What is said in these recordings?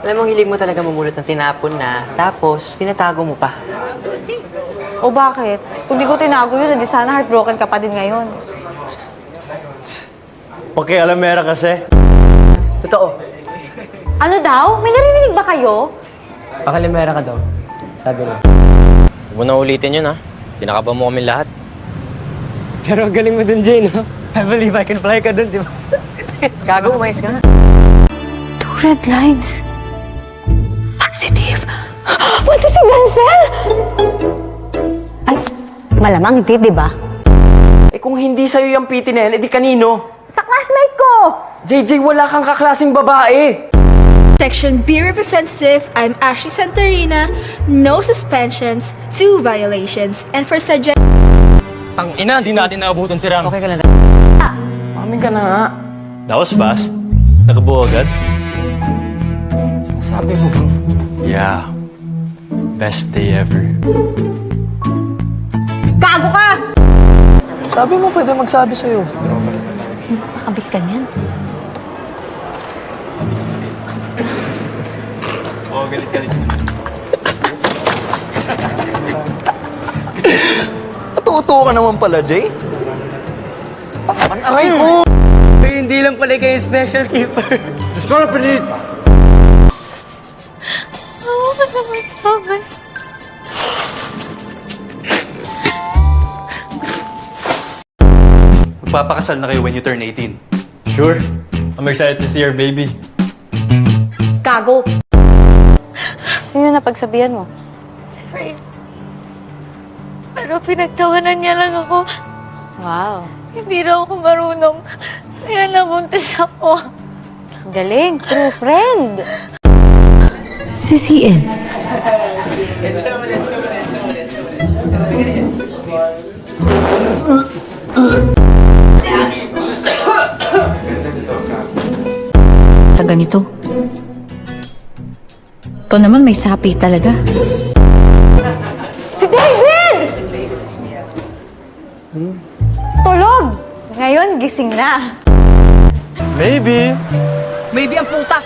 Alam mo, hilig mo talaga mamulot ng tinapon na, tapos tinatago mo pa. O bakit? Kung di ko tinago yun, hindi sana heartbroken ka pa din ngayon. Pakialamera kasi. Totoo. Ano daw? May narinig ba kayo? Pakalimera ka daw. Sabi lang. Huwag mo na ulitin yun, ha? Pinakaba mo kami lahat. Pero ang galing mo dun, Jane, no? I believe I can fly ka dun, di ba? Gago, umayos ka nga. 2 red lines. Positive. Punta si Denzel! Ay, malamang hindi, di ba? Eh kung hindi sa'yo yung PT na yan, edi kanino? Sa classmate ko! JJ, wala kang kaklaseng babae! Section B representative, I'm Ashley Santorina. No suspensions, 2 violations. And for suggestion... Ang ina, hindi natin naabutan si Ram. Okay ka lang. Amin ka na nga. That was fast. Nakabuo agad? Sabi mo ba? Yeah. Best day ever. Gago ka! Sabi mo pwede magsabi sa'yo. Makabit ka niyan. Totoo ka naman pala, Jay. Ang aray ko! Hindi lang pala kayo special keeper. Discovery! Oo ka naman, Robert. Magpapakasal na kayo when you turn 18. Sure. I'm excited to see your baby. Gago. Sino na pagsabihan mo? Si Fred. Pero pinagtawanan niya lang ako. Wow. Hindi raw ako marunong. Kaya nabuntis ako. Galing. True friend. Si CN. Sa ganito. Ito naman may sapi talaga. Si David! Tulog! Ngayon, gising na. Maybe. Maybe ang puta!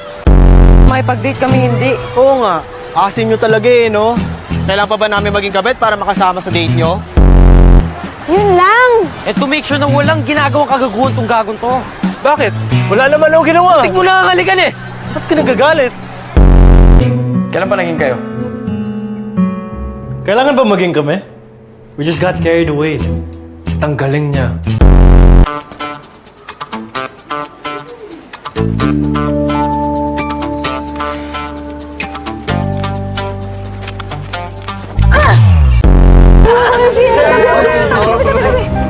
Makipag-date kami hindi. Oo nga. Asim nyo talaga eh, no? Kailangan pa ba namin maging kabet para makasama sa date nyo? Yun lang! Eh to make sure na walang ginagawang kagaguhan tong gagong to. Bakit? Wala naman ako ginawa. Tig mo na kakalikan eh! Ba't ka nagagalit? Kailan pa naging kayo? Kailangan ba maging kami? We just got carried away. Tanggaling niya.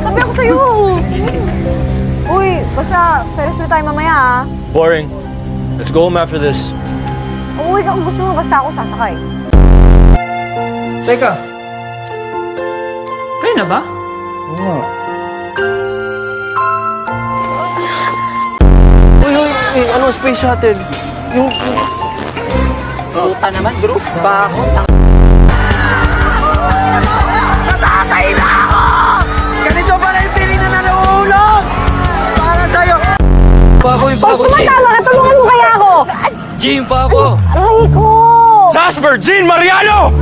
Tabi ako sa'yo! Uy, basta Ferris wheel tayo mamaya ah. Boring. Let's go home after this. Umuwi ka kung gusto mo, basta ako sasakay. Teka. Kayo na ba? Uy, ano space shuttle? Yung... Puta naman, Drew. Baho. Ganito ba na yung pili na nanuulog? Para sa'yo! Pako yung pako, Jane! Tama ka, tulungan mo kaya ako! Jane, pako! Aray ko! Jasper Jean Mariano!